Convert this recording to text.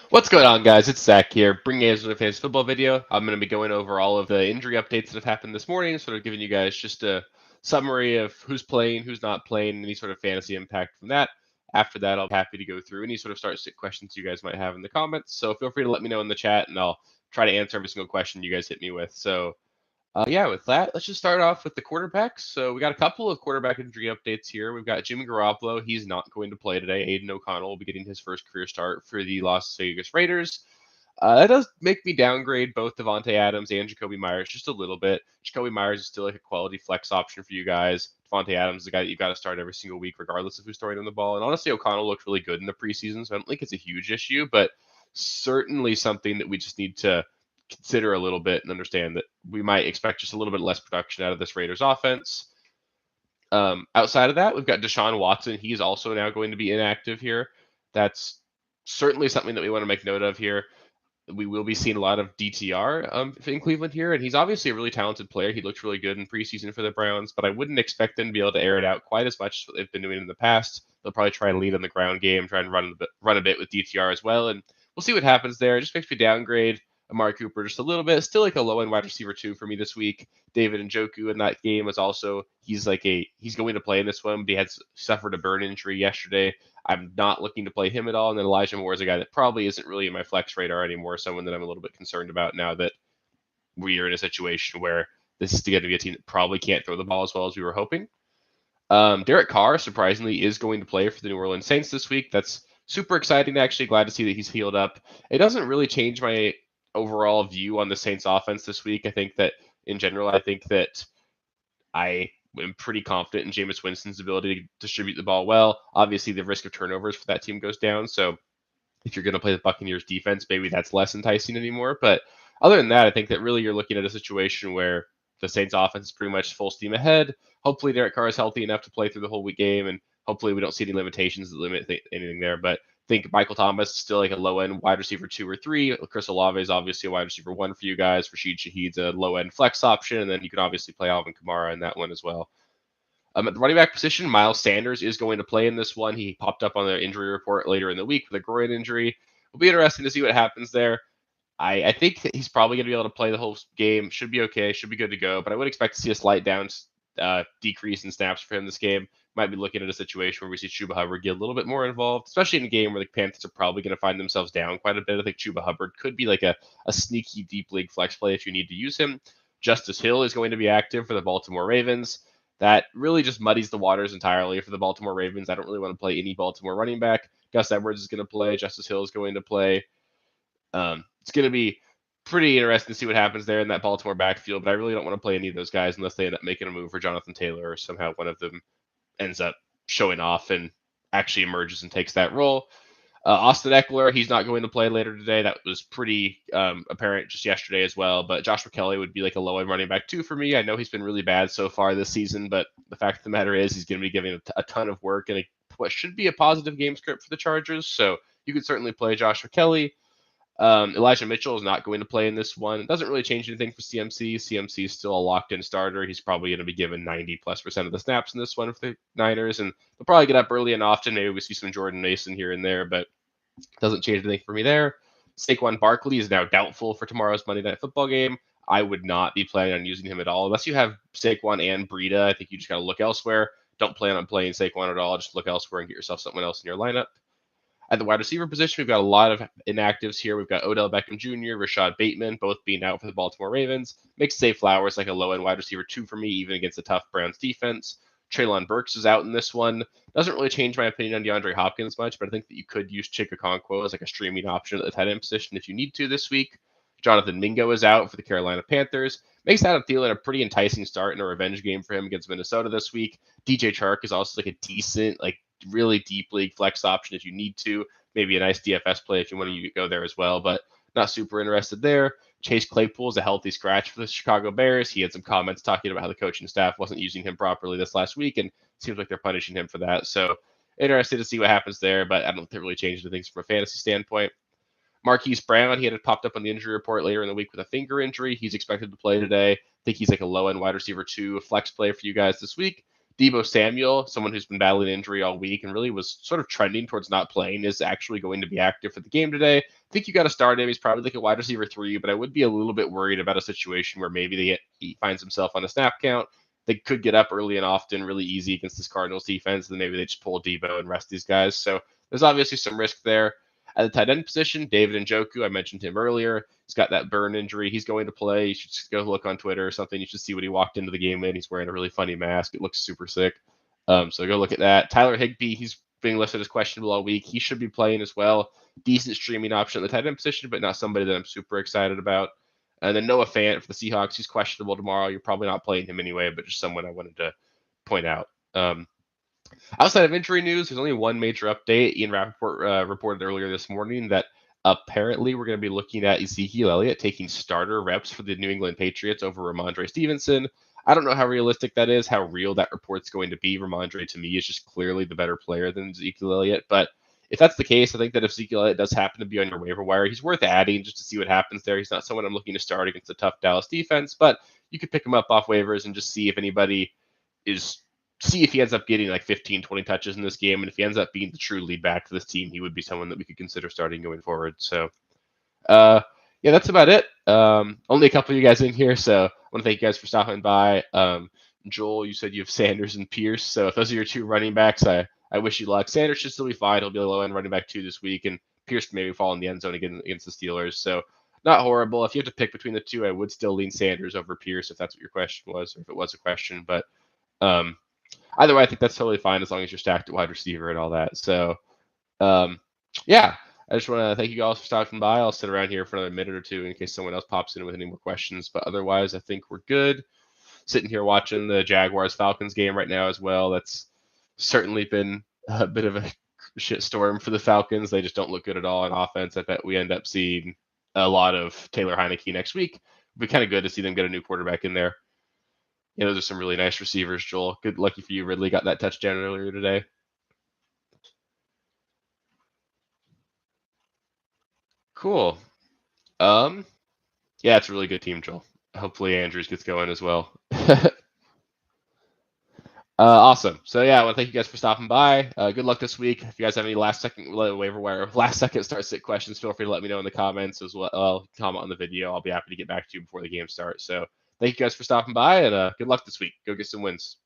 What's going on, guys? It's Zach here, bringing you guys a fantasy football video. I'm going to be going over all of the injury updates that have happened this morning, sort of giving you guys just a summary of who's playing, who's not playing, any sort of fantasy impact from that. After that, I'll be happy to go through any sort of start-sit questions you guys might have in the comments. So feel free to let me know in the chat, and I'll try to answer every single question you guys hit me with. Yeah, with that, let's just start off with the quarterbacks. So we got a couple of quarterback injury updates here. We've got Jimmy Garoppolo. He's not going to play today. Aiden O'Connell will be getting his first career start for the Las Vegas Raiders. That does make me downgrade both Devontae Adams and Jacoby Myers just a little bit. Jacoby Myers is still like a quality flex option for you guys. Devontae Adams is the guy that you've got to start every single week, regardless of who's throwing him the ball. And honestly, O'Connell looked really good in the preseason, so I don't think it's a huge issue, but certainly something that we just need to consider a little bit and understand that we might expect just a little bit less production out of this Raiders offense. Outside of that, we've got Deshaun Watson. He's also now going to be inactive here. That's certainly something that we want to make note of here. We will be seeing a lot of DTR in Cleveland here, and he's obviously a really talented player. He looked really good in preseason for the Browns, but I wouldn't expect them to be able to air it out quite as much as what they've been doing in the past. They'll probably try and lead on the ground game, try and run a bit with DTR as well, and we'll see what happens there. It just makes me downgrade Amari Cooper just a little bit. Still like a low end wide receiver two for me this week. David Njoku in that game is also he's going to play in this one, but he had suffered a burn injury yesterday. I'm not looking to play him at all. And then Elijah Moore is a guy that probably isn't really in my flex radar anymore. Someone that I'm a little bit concerned about now that we are in a situation where this is going to be a team that probably can't throw the ball as well as we were hoping. Derek Carr, surprisingly, is going to play for the New Orleans Saints this week. That's super exciting. Actually, glad to see that he's healed up. It doesn't really change my overall view on the Saints offense this week. I think that in general, I think that I am pretty confident in Jameis Winston's ability to distribute the ball well. Obviously, the risk of turnovers for that team goes down. So if you're going to play the Buccaneers defense, maybe that's less enticing anymore. But other than that, I think that really you're looking at a situation where the Saints offense is pretty much full steam ahead. Hopefully Derek Carr is healthy enough to play through the whole week game, and hopefully we don't see any limitations that limit anything there. But I think Michael Thomas is still like a low end wide receiver 2 or 3. Chris Olave is obviously a wide receiver 1 for you guys. Rashid Shaheed's a low end flex option, and then you can obviously play Alvin Kamara in that one as well. At the running back position, Miles Sanders is going to play in this one. He popped up on the injury report later in the week with a groin injury. It'll be interesting to see what happens there. I think that he's probably going to be able to play the whole game. Should be okay. Should be good to go. But I would expect to see a slight decrease in snaps for him this game. Might be looking at a situation where we see Chuba Hubbard get a little bit more involved, especially in a game where the Panthers are probably going to find themselves down quite a bit. I think Chuba Hubbard could be like a sneaky deep league flex play if you need to use him. Justice Hill is going to be active for the Baltimore Ravens. That really just muddies the waters entirely for the Baltimore Ravens. I don't really want to play any Baltimore running back. Gus Edwards is going to play. Justice Hill is going to play. It's going to be pretty interesting to see what happens there in that Baltimore backfield, but I really don't want to play any of those guys unless they end up making a move for Jonathan Taylor or somehow one of them ends up showing off and actually emerges and takes that role. Austin Eckler, he's not going to play later today. That was pretty apparent just yesterday as well. But Joshua Kelly would be like a low end running back 2 for me. I know he's been really bad so far this season, but the fact of the matter is he's going to be giving a ton of work and what should be a positive game script for the Chargers. So you could certainly play Joshua Kelly. Elijah Mitchell is not going to play in this one. It doesn't really change anything for CMC. CMC is still a locked-in starter. He's probably going to be given 90+% of the snaps in this one for the Niners, and they'll probably get up early and often. Maybe we see some Jordan Mason here and there, but doesn't change anything for me there. Saquon Barkley is now doubtful for tomorrow's Monday Night Football game. I would not be planning on using him at all unless you have Saquon and Breida. I think you just got to look elsewhere. Don't plan on playing Saquon at all. Just look elsewhere and get yourself someone else in your lineup. At the wide receiver position, we've got a lot of inactives here. We've got Odell Beckham Jr., Rashad Bateman, both being out for the Baltimore Ravens. Makes Zay Flowers like a low-end wide receiver 2 for me, even against a tough Browns defense. Treylon Burks is out in this one. Doesn't really change my opinion on DeAndre Hopkins much, but I think that you could use Chig Okonkwo as like a streaming option at the tight end position if you need to this week. Jonathan Mingo is out for the Carolina Panthers. Makes Adam Thielen a pretty enticing start in a revenge game for him against Minnesota this week. DJ Chark is also like a decent, like really deep league flex option if you need to. Maybe a nice DFS play if you want to go there as well, but not super interested there. Chase Claypool is a healthy scratch for the Chicago Bears. He had some comments talking about how the coaching staff wasn't using him properly this last week, and it seems like they're punishing him for that. So interested to see what happens there, but I don't think it really changes things from a fantasy standpoint. Marquise Brown, he had popped up on the injury report later in the week with a finger injury. He's expected to play today. I think he's like a low-end wide receiver 2, a flex play for you guys this week. Deebo Samuel, someone who's been battling injury all week and really was sort of trending towards not playing, is actually going to be active for the game today. I think you got to start him. He's probably like a wide receiver 3, but I would be a little bit worried about a situation where maybe he finds himself on a snap count. They could get up early and often really easy against this Cardinals defense, and then maybe they just pull Deebo and rest these guys. So there's obviously some risk there. At the tight end position, David Njoku, I mentioned him earlier. He's got that burn injury. He's going to play. You should just go look on Twitter or something. You should see what he walked into the game in. He's wearing a really funny mask. It looks super sick. So go look at that. Tyler Higbee, he's being listed as questionable all week. He should be playing as well. Decent streaming option at the tight end position, but not somebody that I'm super excited about. And then Noah Fant for the Seahawks. He's questionable tomorrow. You're probably not playing him anyway, but just someone I wanted to point out. Outside of injury news, there's only one major update. Ian Rappaport reported earlier this morning that apparently we're going to be looking at Ezekiel Elliott taking starter reps for the New England Patriots over Ramondre Stevenson. I don't know how realistic that is, how real that report's going to be. Ramondre, to me, is just clearly the better player than Ezekiel Elliott. But if that's the case, I think that if Ezekiel Elliott does happen to be on your waiver wire, he's worth adding just to see what happens there. He's not someone I'm looking to start against a tough Dallas defense, but you could pick him up off waivers and just see if anybody see if he ends up getting like 15, 20 touches in this game. And if he ends up being the true lead back to this team, he would be someone that we could consider starting going forward. So, yeah, that's about it. Only a couple of you guys in here, so I want to thank you guys for stopping by. Joel, you said you have Sanders and Pierce, so if those are your two running backs, I wish you luck. Sanders should still be fine. He'll be a low-end running back 2 this week, and Pierce maybe fall in the end zone again against the Steelers. So not horrible. If you have to pick between the two, I would still lean Sanders over Pierce if that's what your question was, or if it was a question. But either way, I think that's totally fine as long as you're stacked at wide receiver and all that. So, yeah, I just want to thank you guys for stopping by. I'll sit around here for another minute or two in case someone else pops in with any more questions. But otherwise, I think we're good. Sitting here watching the Jaguars-Falcons game right now as well. That's certainly been a bit of a shitstorm for the Falcons. They just don't look good at all on offense. I bet we end up seeing a lot of Taylor Heineke next week. It'd be kind of good to see them get a new quarterback in there. Yeah, those are some really nice receivers, Joel. Good, lucky for you. Ridley got that touchdown earlier today. Cool. Yeah, it's a really good team, Joel. Hopefully Andrews gets going as well. Awesome. So yeah, I want to thank you guys for stopping by. Good luck this week. If you guys have any last second start sit questions, feel free to let me know in the comments as well. Comment on the video. I'll be happy to get back to you before the game starts. So thank you guys for stopping by, and good luck this week. Go get some wins.